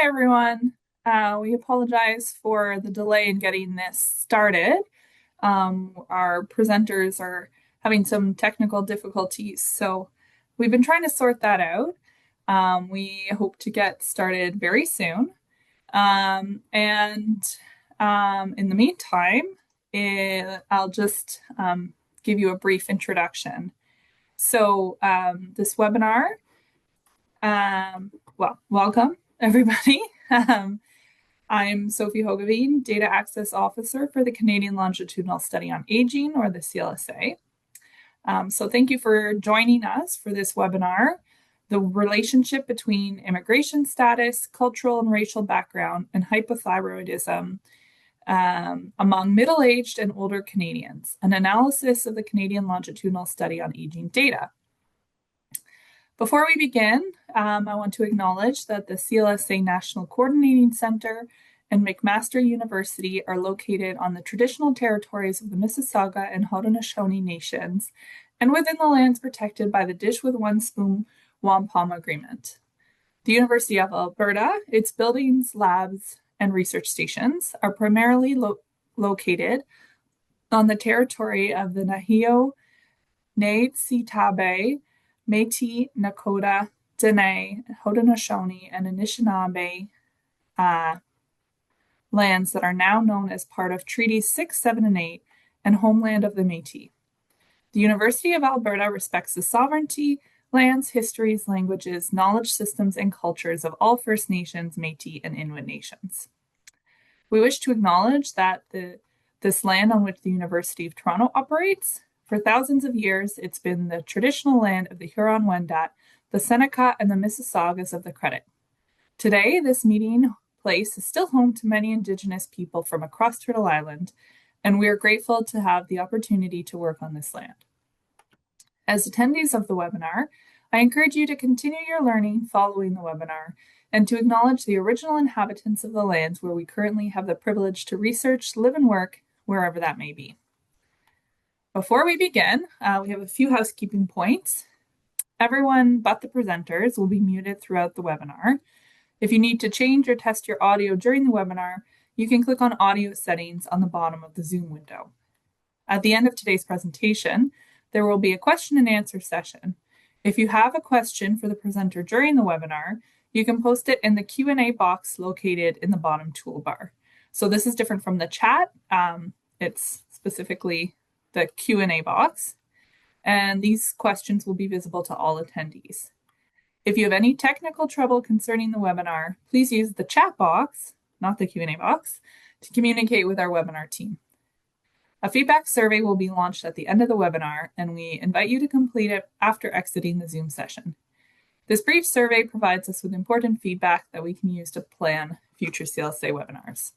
Hi, everyone. We apologize for the delay in getting this started. Our presenters are having some technical difficulties, so we've been trying to sort that out. We hope to get started very soon. And in the meantime, I'll just give you a brief introduction. This webinar, welcome everybody. I'm Sophie Hogeveen, Data Access Officer for the Canadian Longitudinal Study on Aging, or the CLSA. So thank you for joining us for this webinar, The Relationship Between Immigration Status, Cultural and Racial Background, and Hypothyroidism among Middle-Aged and Older Canadians, an analysis of the Canadian Longitudinal Study on Aging data. Before we begin, I want to acknowledge that the CLSA National Coordinating Center and McMaster University are located on the traditional territories of the Mississauga and Haudenosaunee Nations and within the lands protected by the Dish with One Spoon Wampum Agreement. The University of Alberta, its buildings, labs, and research stations are primarily located on the territory of the Nahio, Nade-si-tabe, Métis, Nakota, Dene, Haudenosaunee, and Anishinaabe lands that are now known as part of Treaties 6, 7, and 8 and homeland of the Métis. The University of Alberta respects the sovereignty, lands, histories, languages, knowledge systems, and cultures of all First Nations, Métis, and Inuit nations. We wish to acknowledge that this land on which the University of Toronto operates, for thousands of years, it's been the traditional land of the Huron-Wendat, the Seneca, and the Mississaugas of the Credit. Today, this meeting place is still home to many Indigenous people from across Turtle Island, and we are grateful to have the opportunity to work on this land. As attendees of the webinar, I encourage you to continue your learning following the webinar and to acknowledge the original inhabitants of the lands where we currently have the privilege to research, live, and work, wherever that may be. Before we begin, we have a few housekeeping points. Everyone but the presenters will be muted throughout the webinar. If you need to change or test your audio during the webinar, you can click on Audio Settings on the bottom of the Zoom window. At the end of today's presentation, there will be a question and answer session. If you have a question for the presenter during the webinar, you can post it in the Q&A box located in the bottom toolbar. So this is different from the chat. It's specifically the Q&A box, and these questions will be visible to all attendees. If you have any technical trouble concerning the webinar, please use the chat box, not the Q&A box, to communicate with our webinar team. A feedback survey will be launched at the end of the webinar, and we invite you to complete it after exiting the Zoom session. This brief survey provides us with important feedback that we can use to plan future CLSA webinars.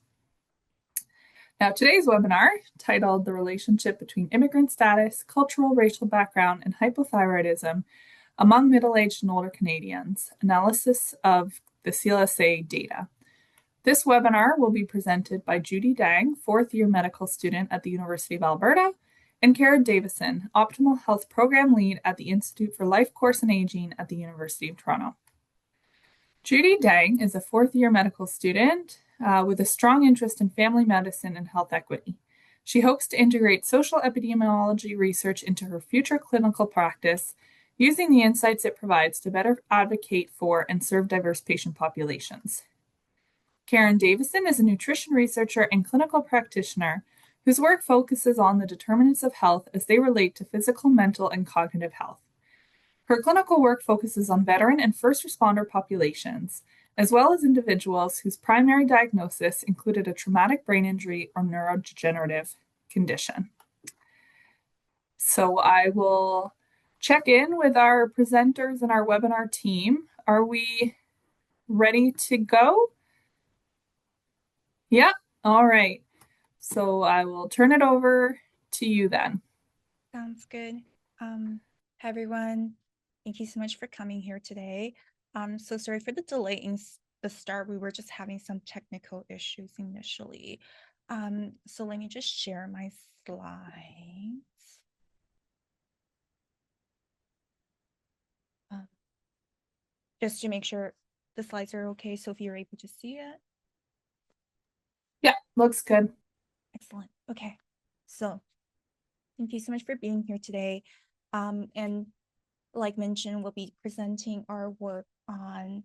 Now, today's webinar, titled The Relationship Between Immigrant Status, Cultural, Racial Background, and Hypothyroidism Among Middle-Aged and Older Canadians, Analysis of the CLSA Data. This webinar will be presented by Judy Dang, fourth-year medical student at the University of Alberta, and Karen Davison, Optimal Health Program Lead at the Institute for Life Course and Aging at the University of Toronto. Judy Dang is a fourth-year medical student with a strong interest in family medicine and health equity. She hopes to integrate social epidemiology research into her future clinical practice, using the insights it provides to better advocate for and serve diverse patient populations. Karen Davison is a nutrition researcher and clinical practitioner whose work focuses on the determinants of health as they relate to physical, mental, and cognitive health. Her clinical work focuses on veteran and first responder populations, as well as individuals whose primary diagnosis included a traumatic brain injury or neurodegenerative condition. So I will check in with our presenters and our webinar team. Are we ready to go? Yeah, all right. So I will turn it over to you then. Sounds good. Hi, everyone. Thank you so much for coming here today. So sorry for the delay in the start. We were just having some technical issues initially. So let me just share my slides. Just to make sure the slides are okay, so if you're able to see it. Yeah, looks good. Excellent. Okay. So thank you so much for being here today. And like mentioned, we'll be presenting our work on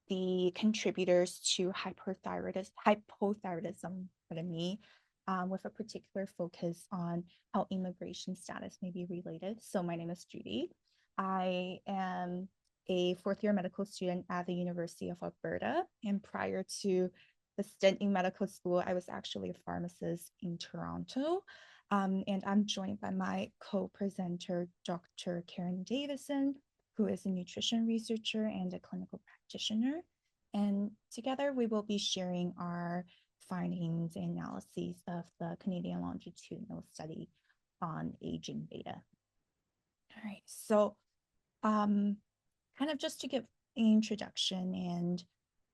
the contributors to hypothyroidism, with a particular focus on how immigration status may be related. So my name is Judy. I am a fourth-year medical student at the University of Alberta. And prior to the stint in medical school, I was actually a pharmacist in Toronto. And I'm joined by my co-presenter, Dr. Karen Davison, who is a nutrition researcher and a clinical practitioner. And together we will be sharing our findings and analyses of the Canadian Longitudinal Study on aging data. All right, so kind of just to give an introduction and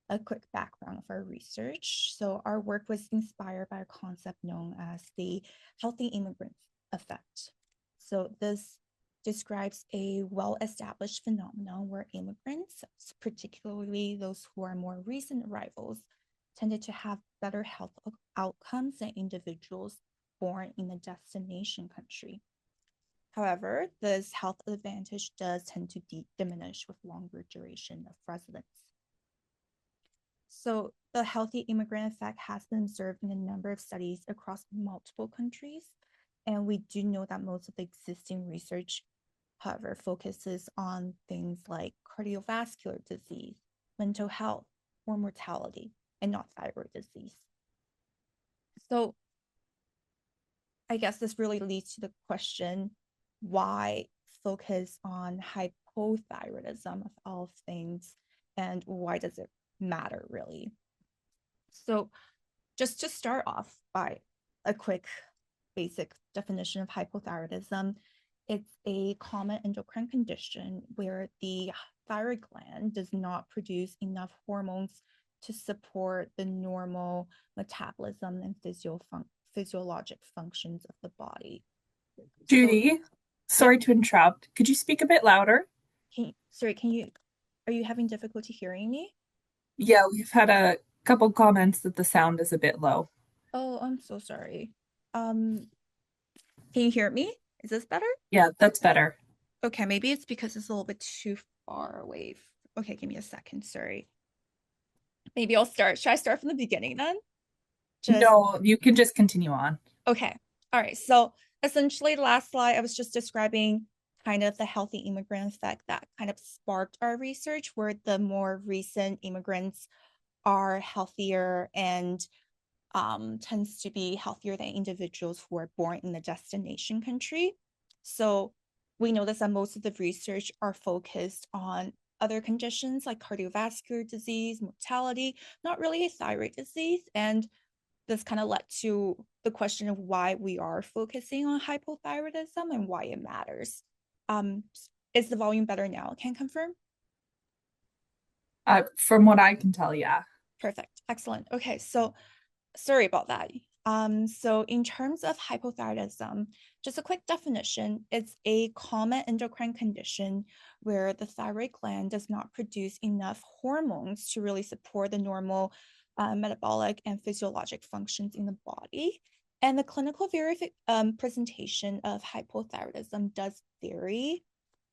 a quick background of our research. So our work was inspired by a concept known as the healthy immigrant effect. So this describes a well-established phenomenon where immigrants, particularly those who are more recent arrivals, tended to have better health outcomes than individuals born in a destination country. However, this health advantage does tend to diminish with longer duration of residence. So the healthy immigrant effect has been observed in a number of studies across multiple countries. And we do know that most of the existing research, however, focuses on things like cardiovascular disease, mental health, or mortality, and not thyroid disease. So I guess this really leads to the question, why focus on hypothyroidism of all things, and why does it matter really? So just to start off by a quick basic definition of hypothyroidism, it's a common endocrine condition where the thyroid gland does not produce enough hormones to support the normal metabolism and physiologic functions of the body. So, Judy, yeah, sorry to interrupt. Could you speak a bit louder? are you having difficulty hearing me? Yeah, we've had a couple comments that the sound is a bit low. Oh, I'm so sorry. Um, can you hear me? Is this better? Yeah, that's better. Okay, maybe it's because it's a little bit too far away. Okay, give me a second. Sorry. Maybe I'll start. Should I start from the beginning then? Just No, you can just continue on. okay. All right. So essentially, last slide, I was just describing kind of the healthy immigrant effect that kind of sparked our research, where the more recent immigrants are healthier and tends to be healthier than individuals who are born in the destination country. So we notice that most of the research are focused on other conditions like cardiovascular disease, mortality, not really thyroid disease. And this kind of led to the question of why we are focusing on hypothyroidism and why it matters. Um, is the volume better now? Can confirm? From what I can tell, yeah. Perfect. Excellent. Okay, so sorry about that. So in terms of hypothyroidism, just a quick definition, it's a common endocrine condition where the thyroid gland does not produce enough hormones to really support the normal metabolic and physiologic functions in the body. And the clinical presentation of hypothyroidism does vary,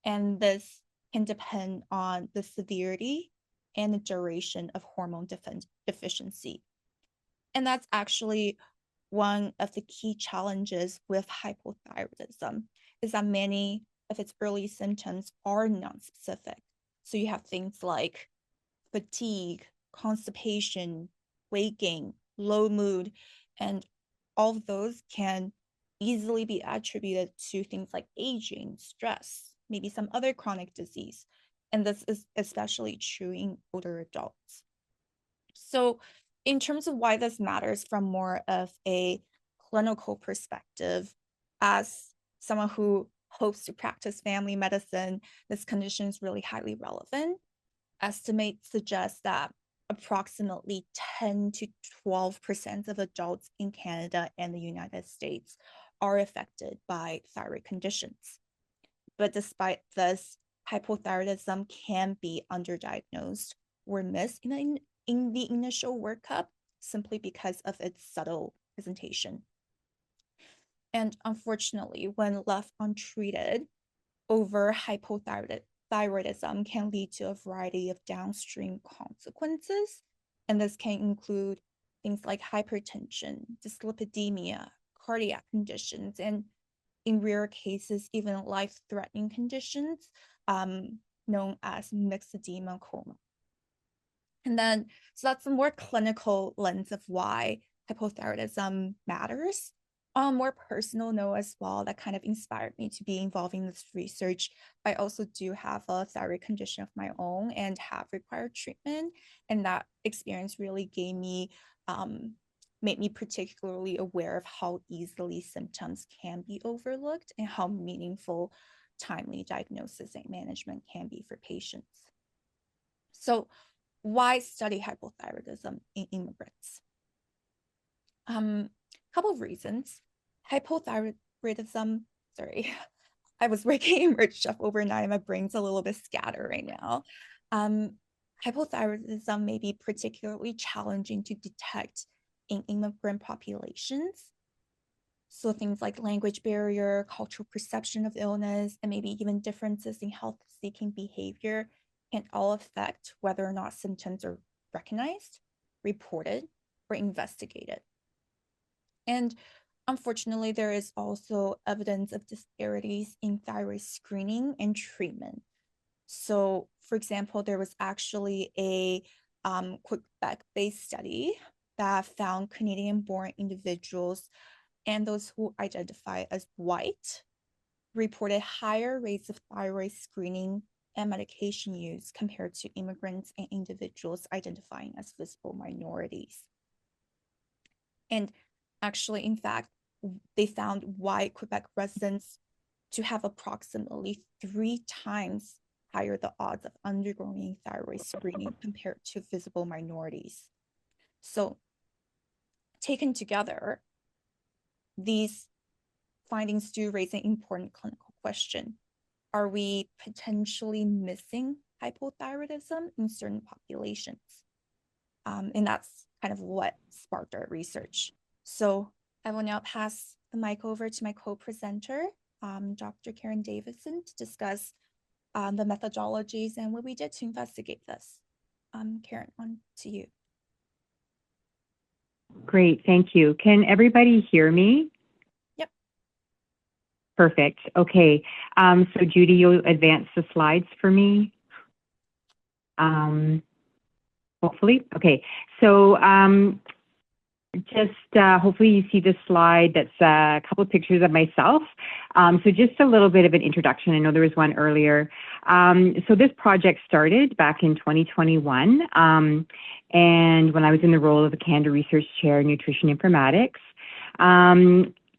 and this can depend on the severity and the duration of hormone deficiency. And that's actually one of the key challenges with hypothyroidism, is that many of its early symptoms are non-specific. So you have things like fatigue, constipation, weight gain, low mood, and all of those can easily be attributed to things like aging, stress, maybe some other chronic disease. And this is especially true in older adults. So in terms of why this matters from more of a clinical perspective, as someone who hopes to practice family medicine, this condition is really highly relevant. Estimates suggest that approximately 10 to 12% of adults in Canada and the United States are affected by thyroid conditions. But despite this, hypothyroidism can be underdiagnosed were missed in the initial workup simply because of its subtle presentation. And unfortunately, when left untreated, over hypothyroidism can lead to a variety of downstream consequences. And this can include things like hypertension, dyslipidemia, cardiac conditions, and in rare cases, even life-threatening conditions known as myxedema coma. And then, so that's a more clinical lens of why hypothyroidism matters. On a more personal note as well, that kind of inspired me to be involved in this research. I also do have a thyroid condition of my own and have required treatment. And that experience really made me particularly aware of how easily symptoms can be overlooked and how meaningful timely diagnosis and management can be for patients. So why study hypothyroidism in immigrants? Couple of reasons. Hypothyroidism, sorry, I was working in merge chef overnight. My brain's a little bit scattered right now. Hypothyroidism may be particularly challenging to detect in immigrant populations. So things like language barrier, cultural perception of illness, and maybe even differences in health-seeking behavior can all affect whether or not symptoms are recognized, reported, or investigated. And unfortunately, there is also evidence of disparities in thyroid screening and treatment. So, for example, there was actually a Quebec-based study that found Canadian-born individuals and those who identify as white reported higher rates of thyroid screening and medication use compared to immigrants and individuals identifying as visible minorities. And actually, in fact, they found white Quebec residents to have approximately 3 times higher the odds of undergoing thyroid screening compared to visible minorities. So taken together, these findings do raise an important clinical question. Are we potentially missing hypothyroidism in certain populations? And that's kind of what sparked our research. So I will now pass the mic over to my co-presenter, Dr. Karen Davison, to discuss the methodologies and what we did to investigate this. Karen, on to you. Great, thank you. Can everybody hear me? Yep. Perfect, okay. So Judy, you'll advance the slides for me. Hopefully, okay. So hopefully you see this slide that's a couple of pictures of myself. So just a little bit of an introduction. I know there was one earlier. So this project started back in 2021. And when I was in the role of a Canada Research Chair in Nutrition Informatics.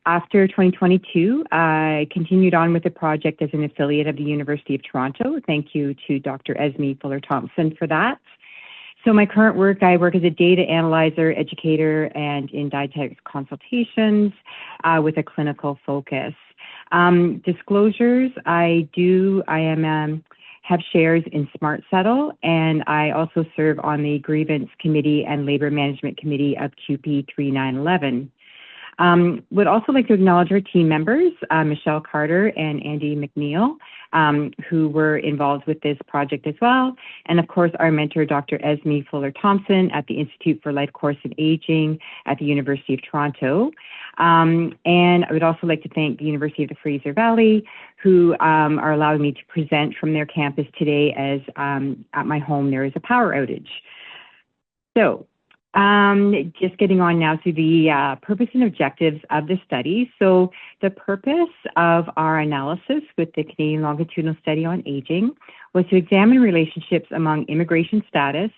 After 2022, I continued on with the project as an affiliate of the University of Toronto. Thank you to Dr. Esme Fuller-Thompson for that. So my current work, I work as a data analyzer, educator, and in dietetics consultations with a clinical focus. Disclosures, have shares in Smart Settle, and I also serve on the Grievance Committee and Labor Management Committee of QP 3911. Would also like to acknowledge our team members, Michelle Carter and Andy McNeil, who were involved with this project as well. And of course, our mentor, Dr. Esme Fuller-Thompson at the Institute for Life Course and Aging at the University of Toronto. And I would also like to thank the University of the Fraser Valley, who are allowing me to present from their campus today as at my home there is a power outage. So, just getting on now to the purpose and objectives of the study. So the purpose of our analysis with the Canadian Longitudinal Study on Aging was to examine relationships among immigration status,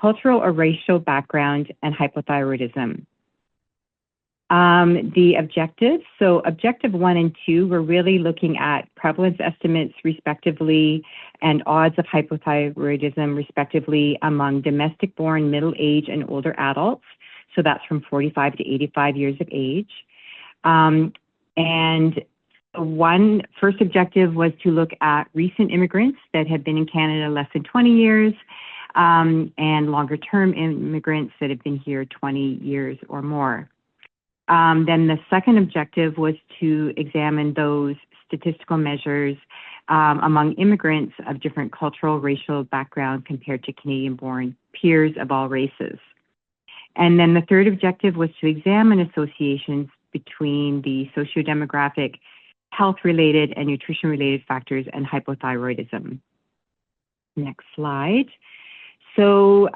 cultural or racial background, and hypothyroidism. The objectives, so objective 1 and 2, we're really looking at prevalence estimates respectively and odds of hypothyroidism respectively among domestic-born, middle-age, and older adults. So that's from 45 to 85 years of age. And one first objective was to look at recent immigrants that have been in Canada less than 20 years. and longer-term immigrants that have been here 20 years or more. Then the second objective was to examine those statistical measures among immigrants of different cultural, racial background compared to Canadian-born peers of all races. And then the third objective was to examine associations between the sociodemographic, health-related, and nutrition-related factors and hypothyroidism. Next slide. So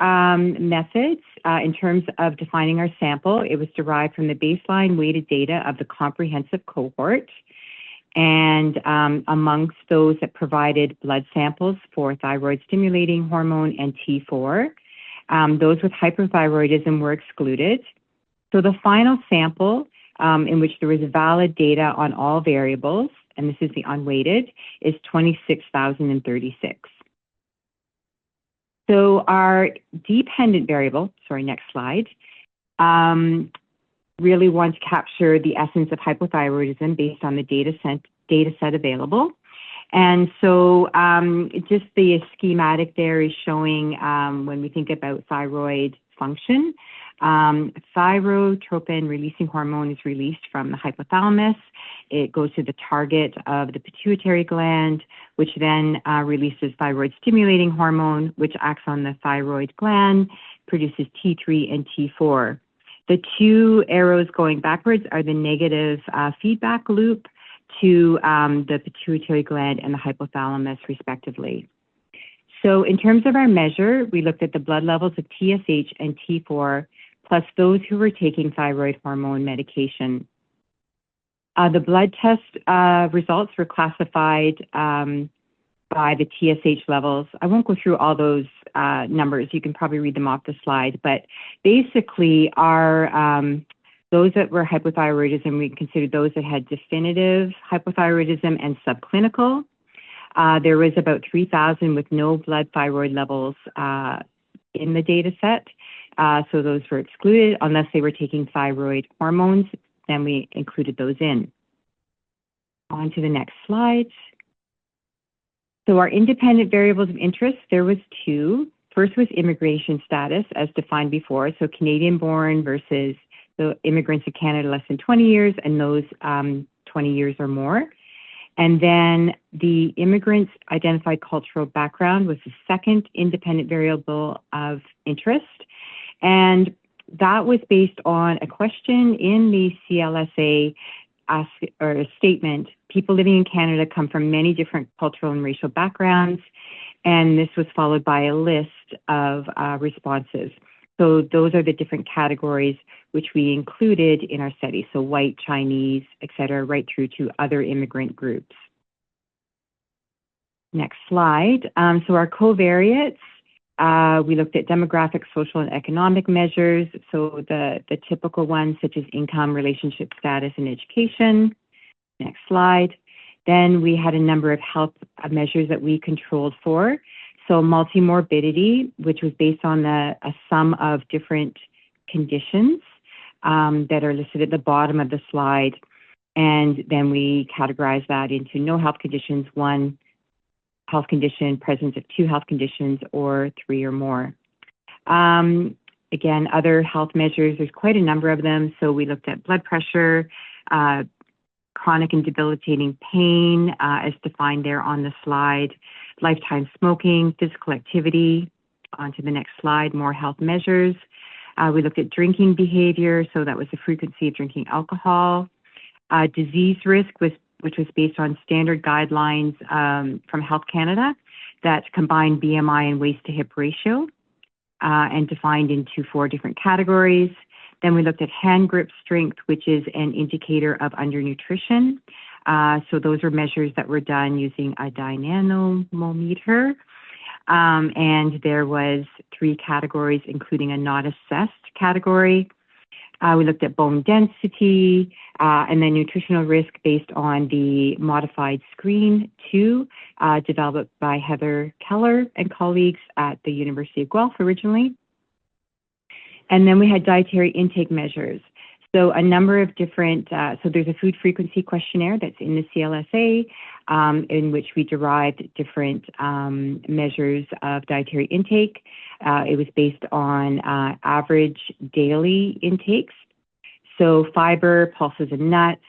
methods, in terms of defining our sample, it was derived from the baseline weighted data of the comprehensive cohort. And amongst those that provided blood samples for thyroid stimulating hormone and T4, those with hyperthyroidism were excluded. So the final sample in which there was valid data on all variables, and this is the unweighted, is 26,036. So our dependent variable, sorry, next slide, really want to capture the essence of hypothyroidism based on the data set available. And so just the schematic there is showing when we think about thyroid function, thyrotropin releasing hormone is released from the hypothalamus. It goes to the target of the pituitary gland, which then releases thyroid stimulating hormone, which acts on the thyroid gland, produces T3 and T4. The two arrows going backwards are the negative feedback loop to the pituitary gland and the hypothalamus, respectively. So in terms of our measure, we looked at the blood levels of TSH and T4, plus those who were taking thyroid hormone medication. The blood test results were classified by the TSH levels. I won't go through all those numbers. You can probably read them off the slide. But basically, those that were hypothyroidism, we considered those that had definitive hypothyroidism and subclinical. There was about 3,000 with no blood thyroid levels in the data set. So those were excluded unless they were taking thyroid hormones. Then we included those in. On to the next slide. So our independent variables of interest, there was two. First was immigration status as defined before. So Canadian born versus the immigrants to Canada less than 20 years and those 20 years or more. And then the immigrants' identified cultural background was the second independent variable of interest. And that was based on a question in the CLSA or a statement. People living in Canada come from many different cultural and racial backgrounds. And this was followed by a list of responses. So those are the different categories which we included in our study. So white, Chinese, et cetera, right through to other immigrant groups. Next slide. So our covariates, we looked at demographic, social, and economic measures. So the typical ones such as income, relationship status, and education. Next slide. Then we had a number of health measures that we controlled for. So multimorbidity, which was based on a sum of different conditions that are listed at the bottom of the slide. And then we categorize that into no health conditions, one health condition, presence of two health conditions, or three or more. Again, other health measures, there's quite a number of them. So we looked at blood pressure, chronic and debilitating pain, as defined there on the slide, lifetime smoking, physical activity. On to the next slide, more health measures. We looked at drinking behavior, so that was the frequency of drinking alcohol. Disease risk, which was based on standard guidelines from Health Canada that combined BMI and waist to hip ratio and defined into 4 different categories. Then we looked at hand grip strength, which is an indicator of undernutrition. So those are measures that were done using a dynamometer. And there was 3 categories, including a not assessed category. We looked at bone density and then nutritional risk based on the modified screen 2, developed by Heather Keller and colleagues at the University of Guelph originally. And then we had dietary intake measures. So a number of different, so there's a food frequency questionnaire that's in the CLSA, in which we derived different measures of dietary intake. It was based on average daily intakes. So fiber, pulses and nuts,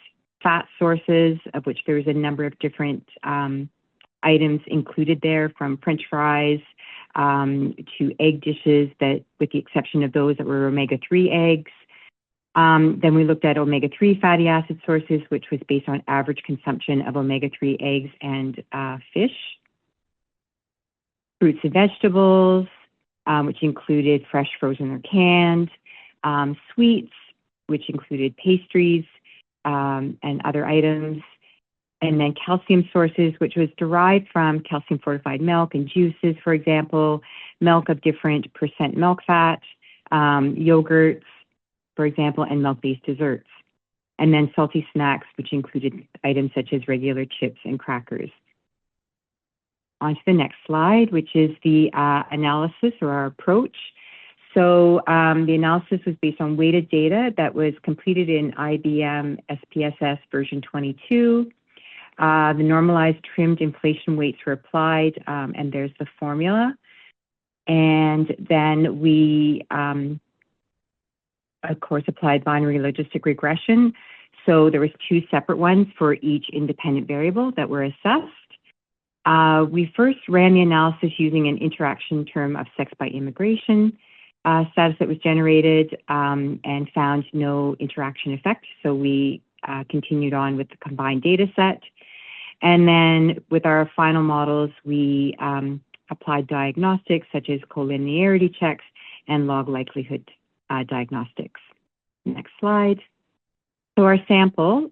fat sources, of which there was a number of different items included there, from French fries to egg dishes, that with the exception of those that were omega-3 eggs. Then we looked at omega-3 fatty acid sources, which was based on average consumption of omega-3 eggs and fish. Fruits and vegetables, which included fresh, frozen, or canned. Sweets, which included pastries and other items. And then calcium sources, which was derived from calcium fortified milk and juices, for example, milk of different percent milk fat, yogurts, for example, and milk-based desserts. And then salty snacks, which included items such as regular chips and crackers. On to the next slide, which is the analysis, or our approach. So the analysis was based on weighted data that was completed in IBM SPSS version 22. The normalized trimmed inflation weights were applied, and there's the formula. And then we, of course, applied binary logistic regression. So there was two separate ones for each independent variable that were assessed. We first ran the analysis using an interaction term of sex by immigration status that was generated, and found no interaction effect. So we continued on with the combined data set. And then with our final models, we applied diagnostics such as collinearity checks and log likelihood diagnostics. Next slide. So our sample,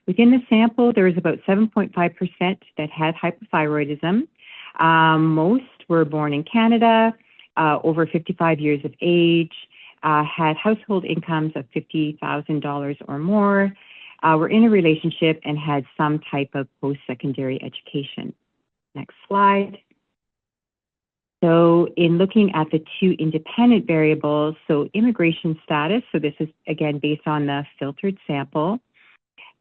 within the sample, there was about 7.5% that had hypothyroidism. Most were born in Canada, over 55 years of age, had household incomes of $50,000 or more, were in a relationship, and had some type of post-secondary education. Next slide. So in looking at the two independent variables, so immigration status, so this is again based on the filtered sample,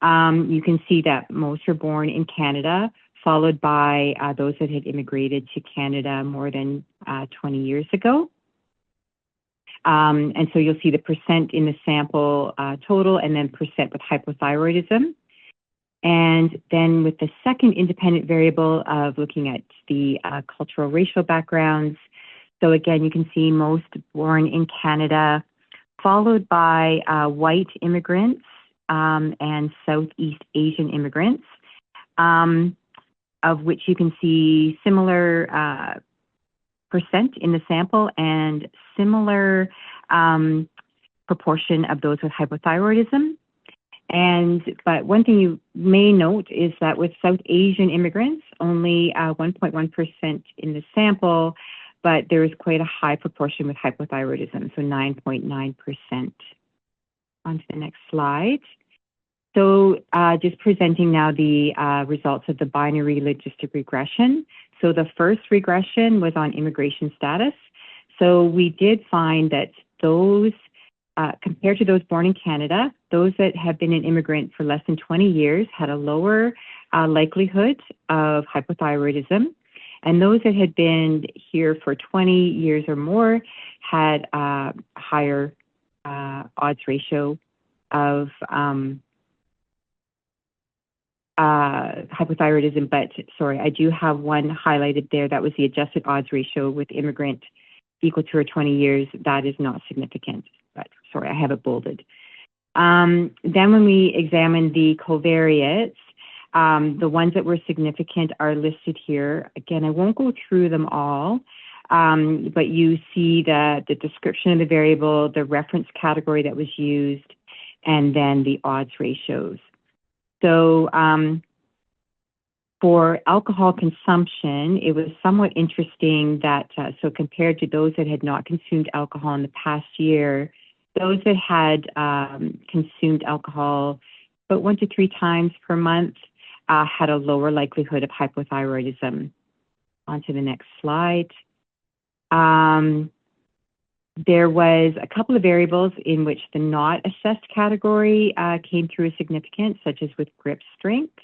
you can see that most were born in Canada, followed by those that had immigrated to Canada more than 20 years ago. And so you'll see the percent in the sample total, and then percent with hypothyroidism. And then with the second independent variable of looking at the cultural racial backgrounds. So again, you can see most born in Canada, followed by white immigrants and Southeast Asian immigrants, of which you can see similar percent in the sample and similar proportion of those with hypothyroidism. But one thing you may note is that with South Asian immigrants, only 1.1% in the sample, but there is quite a high proportion with hypothyroidism, so 9.9%. On to the next slide. So just presenting now the results of the binary logistic regression. So the first regression was on immigration status. So we did find that those, compared to those born in Canada, those that have been an immigrant for less than 20 years had a lower likelihood of hypothyroidism. And those that had been here for 20 years or more had a higher odds ratio of hypothyroidism. But sorry, I do have one highlighted there. That was the adjusted odds ratio with immigrant equal to or 20 years. That is not significant, but sorry, I have it bolded. Then when we examined the covariates, the ones that were significant are listed here. Again, I won't go through them all, but you see the description of the variable, the reference category that was used, and then the odds ratios. So for alcohol consumption, it was somewhat interesting that, so compared to those that had not consumed alcohol in the past year, those that had consumed alcohol about 1 to 3 times per month had a lower likelihood of hypothyroidism. On to the next slide. There was a couple of variables in which the not assessed category came through as significant, such as with grip strength.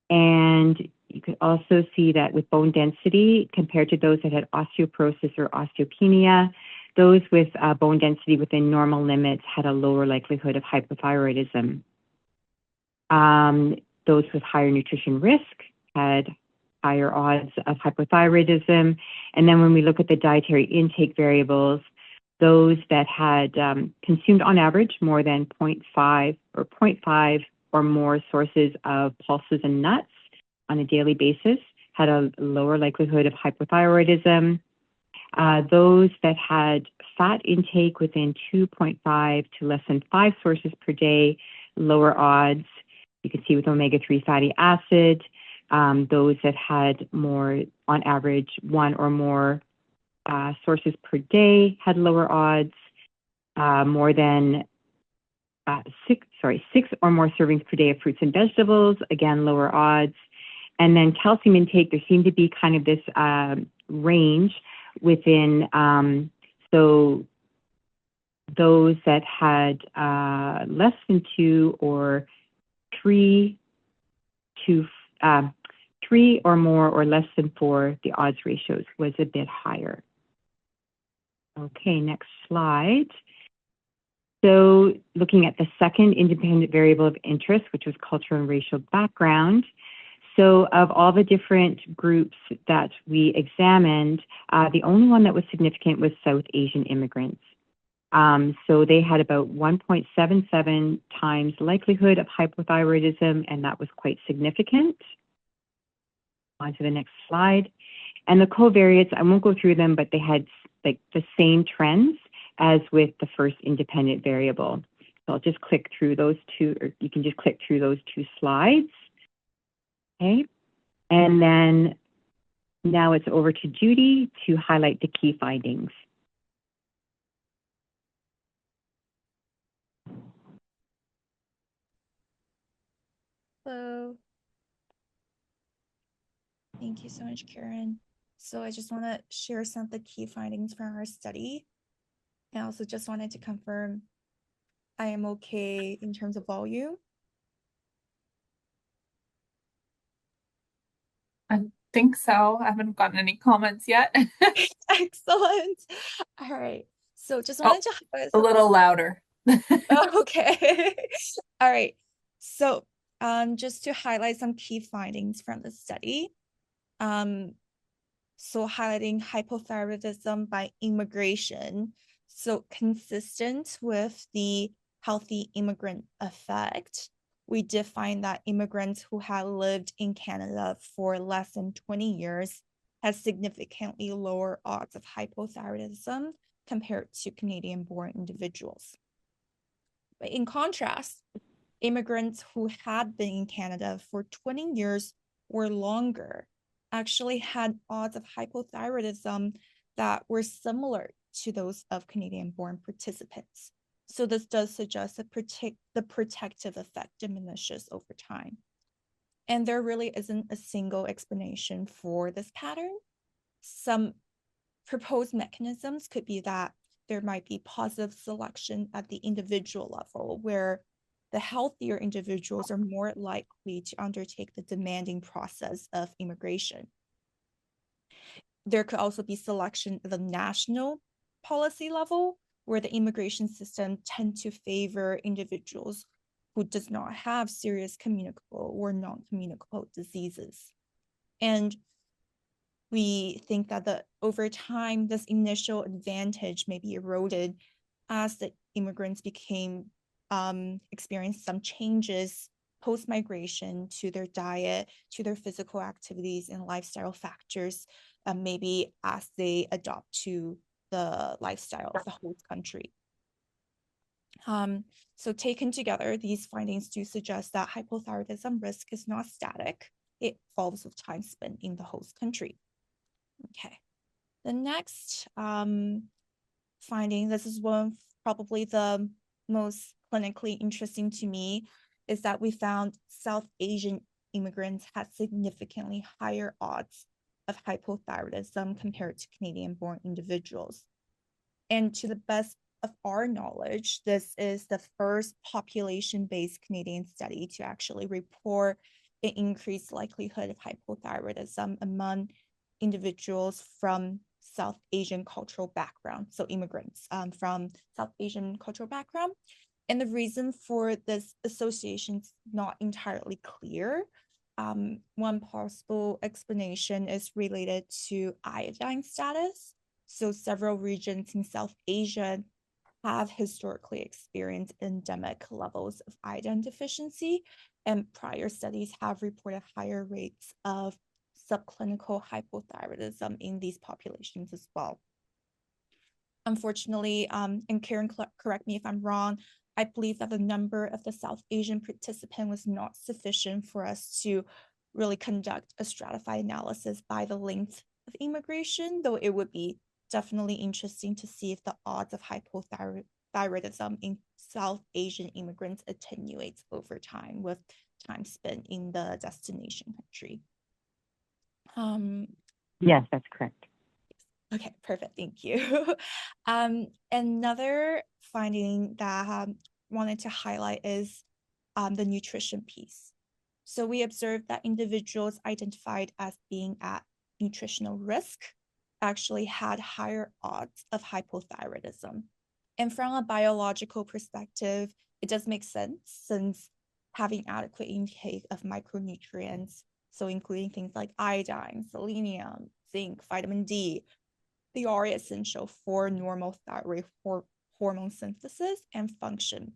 And you could also see that with bone density, compared to those that had osteoporosis or osteopenia, those with bone density within normal limits had a lower likelihood of hypothyroidism. Those with higher nutrition risk had higher odds of hypothyroidism. And then when we look at the dietary intake variables, those that had consumed on average more than 0.5 or more sources of pulses and nuts on a daily basis had a lower likelihood of hypothyroidism. Those that had fat intake within 2.5 to less than 5 sources per day, lower odds. You can see with omega-3 fatty acid, those that had more, on average, 1 or more sources per day had lower odds. More than 6 or more servings per day of fruits and vegetables, again, lower odds. And then calcium intake, there seemed to be kind of this range within, so those that had less than 2 or 3 to 3 or more or less than 4, the odds ratios was a bit higher. Okay, next slide. So looking at the second independent variable of interest, which was cultural and racial background. So of all the different groups that we examined, the only one that was significant was South Asian immigrants. So they had about 1.77 times likelihood of hypothyroidism, and that was quite significant. On to the next slide. And the covariates, I won't go through them, but they had like the same trends as with the first independent variable. So I'll just click through those two, or you can just click through those 2 slides. Okay, and then now it's over to Judy to highlight the key findings. Hello. Thank you so much, Karen. So I just want to share some of the key findings from our study. And I also just wanted to confirm I am okay in terms of volume. I think so. I haven't gotten any comments yet. Excellent. All right. So just wanted to highlight a little louder. Okay. All right. So just to highlight some key findings from the study. So highlighting hypothyroidism by immigration. So consistent with the healthy immigrant effect, we did find that immigrants who had lived in Canada for less than 20 years had significantly lower odds of hypothyroidism compared to Canadian-born individuals. But in contrast, immigrants who had been in Canada for 20 years or longer actually had odds of hypothyroidism that were similar to those of Canadian-born participants. So this does suggest that the protective effect diminishes over time. And there really isn't a single explanation for this pattern. Some proposed mechanisms could be that there might be positive selection at the individual level, where the healthier individuals are more likely to undertake the demanding process of immigration. There could also be selection at the national policy level, where the immigration system tend to favor individuals who does not have serious communicable or non-communicable diseases. And we think that over time, this initial advantage may be eroded as the immigrants experienced some changes post-migration to their diet, to their physical activities and lifestyle factors, maybe as they adopt to the lifestyle of the host country. So taken together, these findings do suggest that hypothyroidism risk is not static. It evolves with time spent in the host country. Okay, the next finding, this is one of probably the most clinically interesting to me, is that we found South Asian immigrants had significantly higher odds of hypothyroidism compared to Canadian-born individuals. And to the best of our knowledge, this is the first population-based Canadian study to actually report an increased likelihood of hypothyroidism among individuals from South Asian cultural background, so immigrants from South Asian cultural background. And the reason for this association is not entirely clear. One possible explanation is related to iodine status. So several regions in South Asia have historically experienced endemic levels of iodine deficiency, and prior studies have reported higher rates of subclinical hypothyroidism in these populations as well. Unfortunately, and Karen, correct me if I'm wrong, I believe that the number of the South Asian participant was not sufficient for us to really conduct a stratified analysis by the length of immigration, though it would be definitely interesting to see if the odds of hypothyroidism in South Asian immigrants attenuates over time with time spent in the destination country. Yes, that's correct. Okay, perfect. Thank you. Another finding that I wanted to highlight is the nutrition piece. So we observed that individuals identified as being at nutritional risk actually had higher odds of hypothyroidism. And from a biological perspective, it does make sense since having adequate intake of micronutrients, so including things like iodine, selenium, zinc, vitamin D, they are essential for normal thyroid hormone synthesis and function.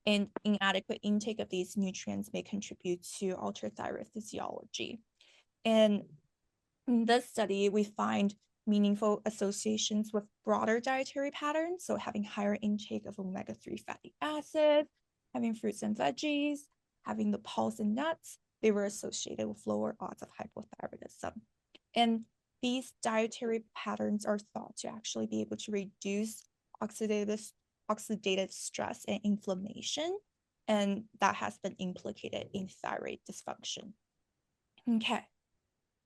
And inadequate intake of these nutrients may contribute to altered thyroid physiology. And in this study, we find meaningful associations with broader dietary patterns. So having higher intake of omega-3 fatty acids, having fruits and veggies, having the pulse and nuts, they were associated with lower odds of hypothyroidism. And these dietary patterns are thought to actually be able to reduce oxidative stress and inflammation, and that has been implicated in thyroid dysfunction. Okay,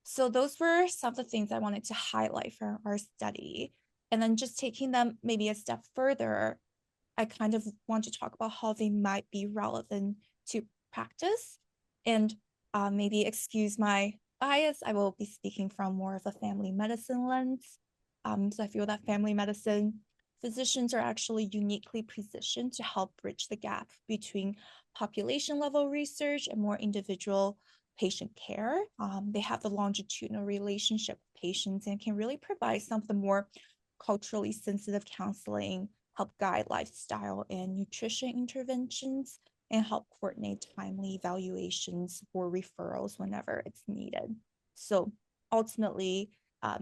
so those were some of the things I wanted to highlight for our study. And then just taking them maybe a step further, I kind of want to talk about how they might be relevant to practice. And maybe excuse my bias, I will be speaking from more of a family medicine lens. So I feel that family medicine physicians are actually uniquely positioned to help bridge the gap between population level research and more individual patient care. They have the longitudinal relationship with patients and can really provide some of the more culturally sensitive counseling, help guide lifestyle and nutrition interventions, and help coordinate timely evaluations or referrals whenever it's needed. So ultimately,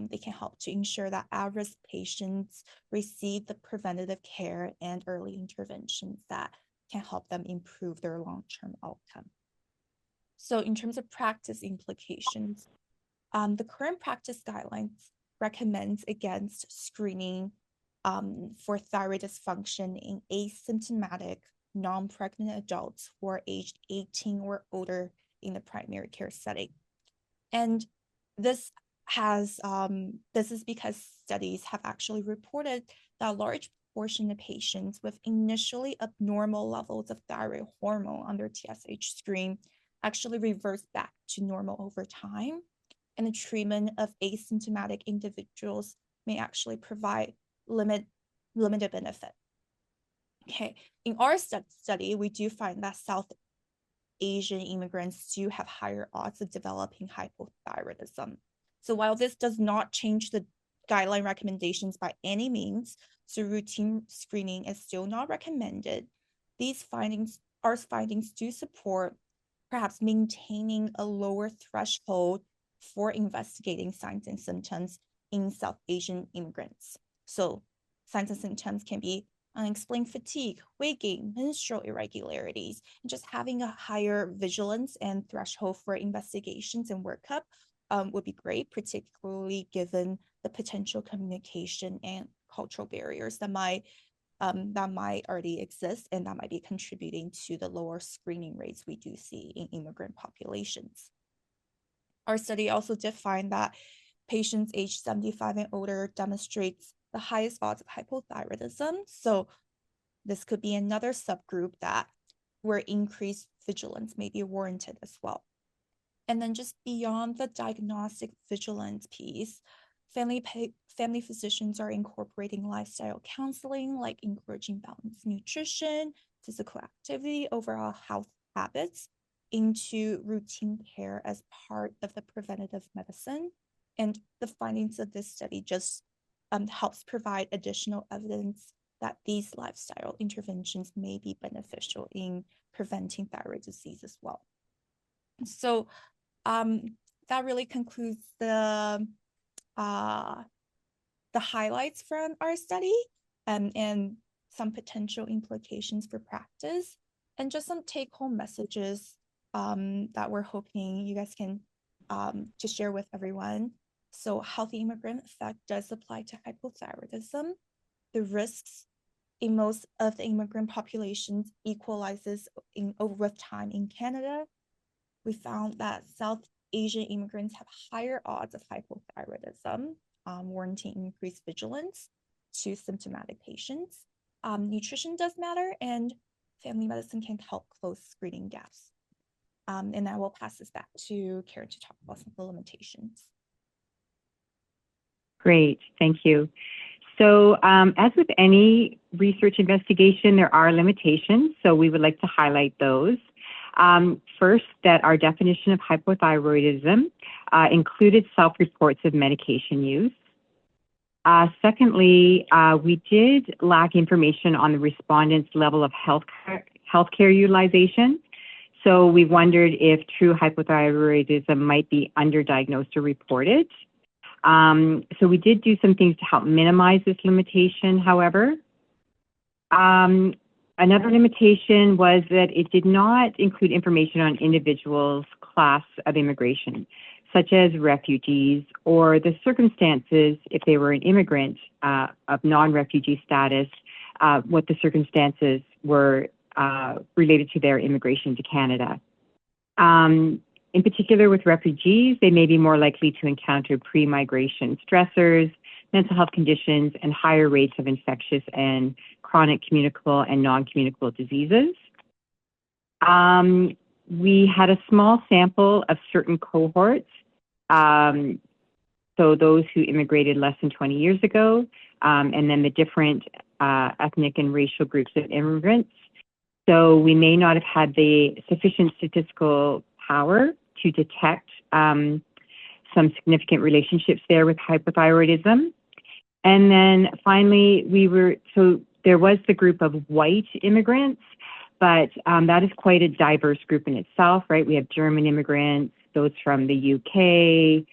they can help to ensure that at-risk patients receive the preventative care and early interventions that can help them improve their long-term outcome. So in terms of practice implications, the current practice guidelines recommends against screening for thyroid dysfunction in asymptomatic non-pregnant adults who are aged 18 or older in the primary care setting. And this is because studies have actually reported that a large portion of patients with initially abnormal levels of thyroid hormone on their TSH screen actually reverse back to normal over time. And the treatment of asymptomatic individuals may actually provide limited benefit. Okay, in our study, we do find that South Asian immigrants do have higher odds of developing hypothyroidism. So while this does not change the guideline recommendations by any means, so routine screening is still not recommended, our findings do support perhaps maintaining a lower threshold for investigating signs and symptoms in South Asian immigrants. So signs and symptoms can be unexplained fatigue, weight gain, menstrual irregularities, and just having a higher vigilance and threshold for investigations and workup would be great, particularly given the potential communication and cultural barriers that might already exist and that might be contributing to the lower screening rates we do see in immigrant populations. Our study also did find that patients aged 75 and older demonstrates the highest odds of hypothyroidism. So this could be another subgroup where increased vigilance may be warranted as well. And then just beyond the diagnostic vigilance piece, family physicians are incorporating lifestyle counseling, like encouraging balanced nutrition, physical activity, overall health habits into routine care as part of the preventative medicine. And the findings of this study just helps provide additional evidence that these lifestyle interventions may be beneficial in preventing thyroid disease as well. So that really concludes the highlights from our study and some potential implications for practice, and just some take-home messages that we're hoping you guys can to share with everyone. So healthy immigrant effect does apply to hypothyroidism. The risks in most of the immigrant populations equalizes over time in Canada. We found that South Asian immigrants have higher odds of hypothyroidism, warranting increased vigilance to symptomatic patients. Nutrition does matter, and family medicine can help close screening gaps. And I will pass this back to Karen to talk about some of the limitations. Great, thank you. So as with any research investigation, there are limitations, so we would like to highlight those. First, that our definition of hypothyroidism included self-reports of medication use. Secondly, we did lack information on the respondents' level of healthcare utilization. So we wondered if true hypothyroidism might be underdiagnosed or reported. So we did do some things to help minimize this limitation, however. Another limitation was that it did not include information on individuals' class of immigration, such as refugees or the circumstances, if they were an immigrant of non-refugee status, what the circumstances were related to their immigration to Canada. In particular, with refugees, they may be more likely to encounter pre-migration stressors, mental health conditions, and higher rates of infectious and chronic communicable and non-communicable diseases. We had a small sample of certain cohorts, so those who immigrated less than 20 years ago, and then the different ethnic and racial groups of immigrants. So we may not have had the sufficient statistical power to detect some significant relationships there with hypothyroidism. And then finally, there was the group of white immigrants, but that is quite a diverse group in itself, right? We have German immigrants, those from the UK,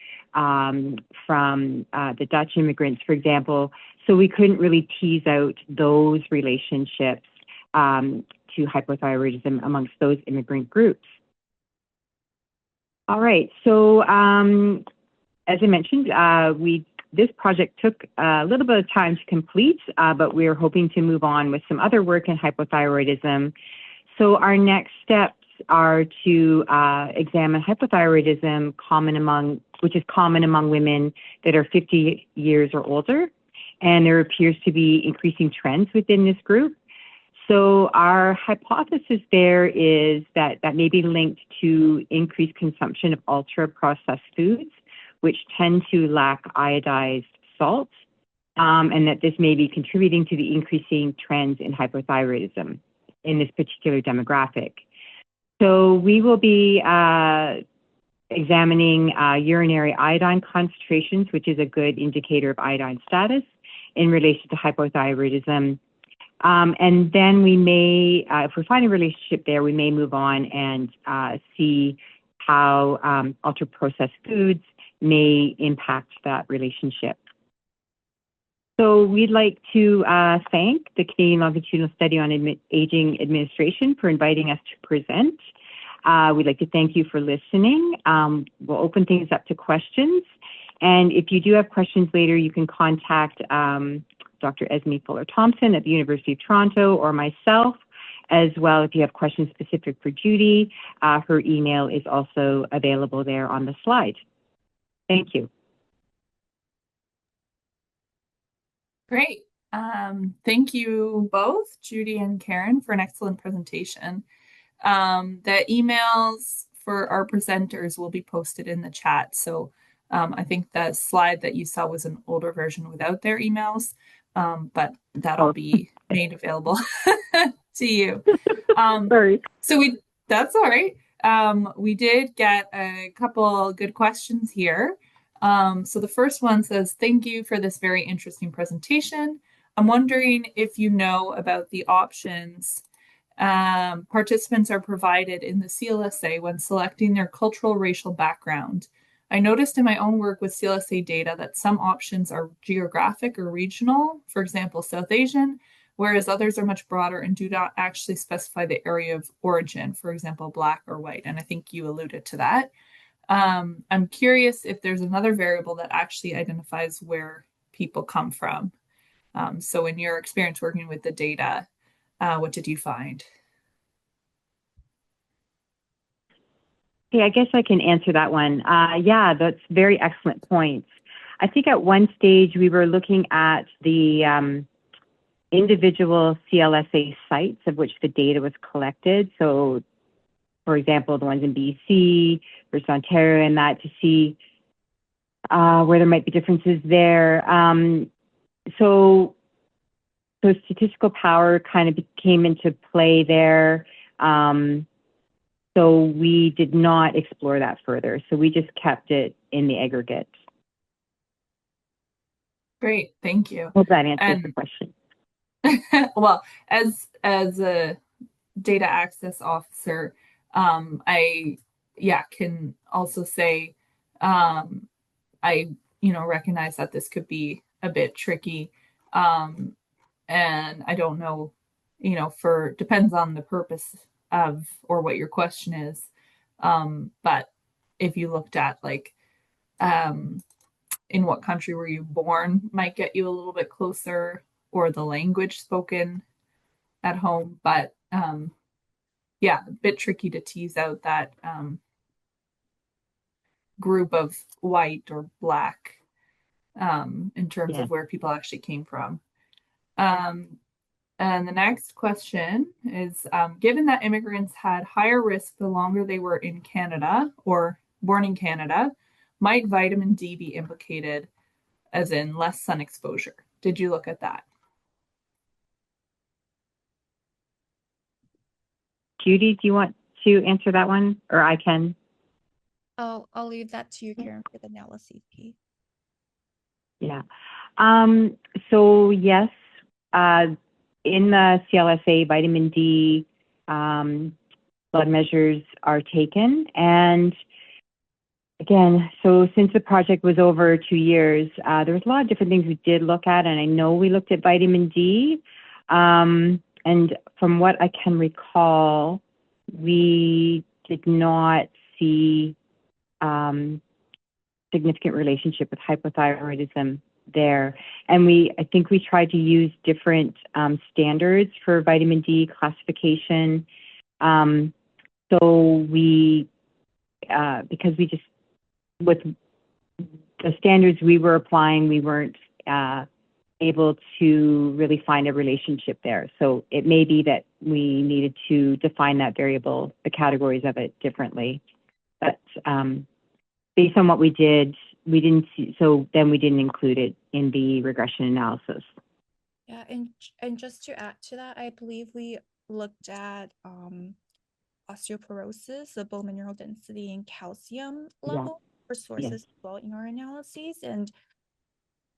from the Dutch immigrants, for example. So we couldn't really tease out those relationships to hypothyroidism amongst those immigrant groups. All right, so as I mentioned, this project took a little bit of time to complete, but we're hoping to move on with some other work in hypothyroidism. So our next steps are to examine hypothyroidism which is common among women that are 50 years or older, and there appears to be increasing trends within this group. So our hypothesis there is that may be linked to increased consumption of ultra-processed foods, which tend to lack iodized salt, and that this may be contributing to the increasing trends in hypothyroidism in this particular demographic. So we will be examining urinary iodine concentrations, which is a good indicator of iodine status in relation to hypothyroidism. And then we may, if we find a relationship there, we may move on and see how ultra-processed foods may impact that relationship. So we'd like to thank the Canadian Longitudinal Study on Aging Administration for inviting us to present. We'd like to thank you for listening. We'll open things up to questions. And if you do have questions later, you can contact Dr. Esme Fuller-Thompson at the University of Toronto or myself, as well if you have questions specific for Judy. Her email is also available there on the slide. Thank you. Great. Thank you both, Judy and Karen, for an excellent presentation. The emails for our presenters will be posted in the chat. So I think the slide that you saw was an older version without their emails, but that'll Oh, be made available to you. Um, sorry. so that's all right. We did get a couple good questions here. So the first one says, thank you for this very interesting presentation. I'm wondering if you know about the options participants are provided in the CLSA when selecting their cultural racial background. I noticed in my own work with CLSA data that some options are geographic or regional, for example, South Asian, whereas others are much broader and do not actually specify the area of origin, for example, Black or white. And I think you alluded to that. I'm curious if there's another variable that actually identifies where people come from. So in your experience working with the data, what did you find? Okay, I guess I can answer that one. Yeah, that's very excellent points. I think at one stage we were looking at the individual CLSA sites of which the data was collected. So, for example, the ones in BC versus Ontario and that to see where there might be differences there. So statistical power kind of came into play there. So we did not explore that further. So we just kept it in the aggregate. Great, thank you. Hope that answers the And question. well, as a data access officer, I can also say I recognize that this could be a bit tricky, and I don't know, for depends on the purpose of or what your question is, but if you looked at like um, in what country were you born might get you a little bit closer, or the language spoken at home, but yeah, a bit tricky to tease out that group of white or black in terms Yeah. of where people actually came from. Um, and the next question is given that immigrants had higher risk the longer they were in Canada or born in Canada, might vitamin D be implicated, as in less sun exposure? Did you look at that? Judy, do you want to answer that one, or I can? I'll leave that to you, Karen, for the analysis piece. Yeah. So yes, in the CLSA, vitamin D blood measures are taken. And again, so since the project was over 2 years, there was a lot of different things we did look at. And I know we looked at vitamin D. And from what I can recall, we did not see significant relationship with hypothyroidism there. And I think we tried to use different standards for vitamin D classification. So because with the standards we were applying, we weren't able to really find a relationship there. So it may be that we needed to define that variable, the categories of it differently. But based on what we did, we didn't see, so then we didn't include it in the regression analysis. Yeah, and just to add to that, I believe we looked at osteoporosis, the bone mineral density, and calcium level for sources as well in our analyses. And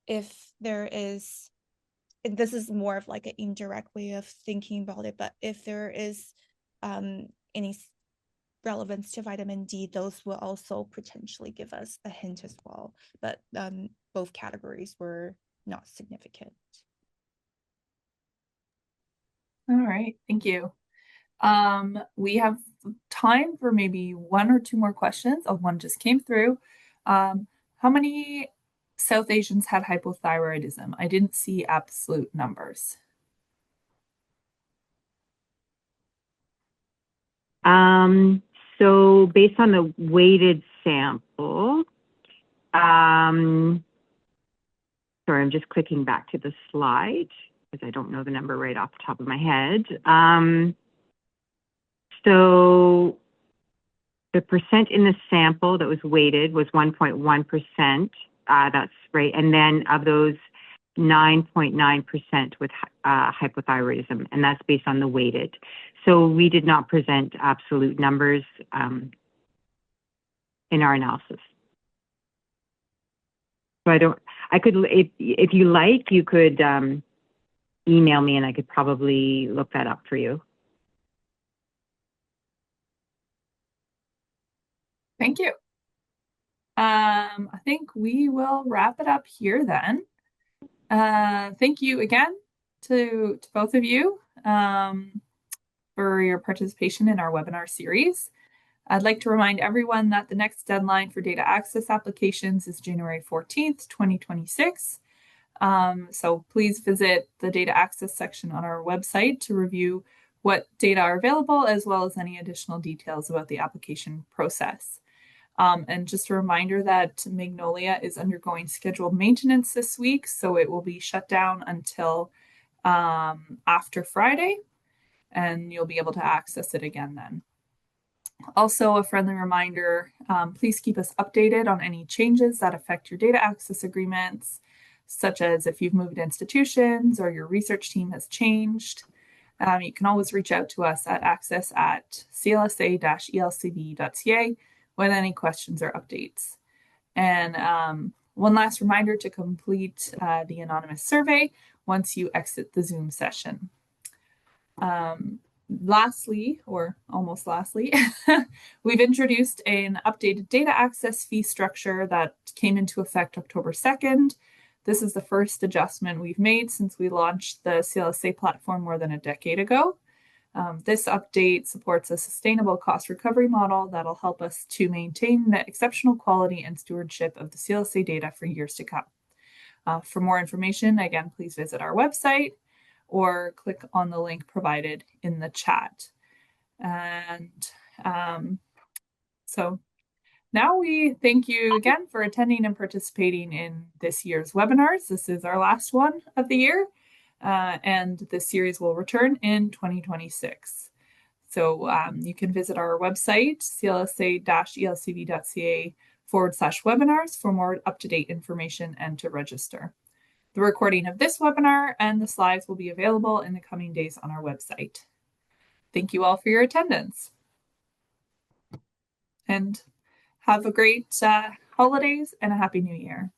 if there is, this is more of like an indirect way of thinking about it, but if there is any relevance to vitamin D, those will also potentially give us a hint as well. But both categories were not significant. All right, thank you. We have time for maybe one or two more questions. Oh, one just came through. How many South Asians had hypothyroidism? I didn't see absolute numbers. So based on the weighted sample, sorry, I'm just clicking back to the slide because I don't know the number right off the top of my head. So the percent in the sample that was weighted was 1.1%. That's right. And then of those, 9.9% with hypothyroidism, and that's based on the weighted. So we did not present absolute numbers in our analysis. So I could, if you like, you could email me and I could probably look that up for you. Thank you. I think we will wrap it up here then. Thank you again to both of you for your participation in our webinar series. I'd like to remind everyone that the next deadline for data access applications is January 14th, 2026. So please visit the data access section on our website to review what data are available, as well as any additional details about the application process. And just a reminder that Magnolia is undergoing scheduled maintenance this week, so it will be shut down until after Friday, and you'll be able to access it again then. Also, a friendly reminder, please keep us updated on any changes that affect your data access agreements, such as if you've moved institutions or your research team has changed. You can always reach out to us at access@clsa-elcb.ca with any questions or updates. And one last reminder to complete the anonymous survey once you exit the Zoom session. Lastly, or almost lastly, we've introduced an updated data access fee structure that came into effect October 2nd. This is the first adjustment we've made since we launched the CLSA platform more than a decade ago. This update supports a sustainable cost recovery model that'll help us to maintain the exceptional quality and stewardship of the CLSA data for years to come. For more information, again, please visit our website or click on the link provided in the chat. And so now we thank you again for attending and participating in this year's webinars. This is our last one of the year, and this series will return in 2026. So you can visit our website, clsa-elcb.ca/webinars for more up-to-date information and to register. The recording of this webinar and the slides will be available in the coming days on our website. Thank you all for your attendance. And have a great holidays and a happy new year.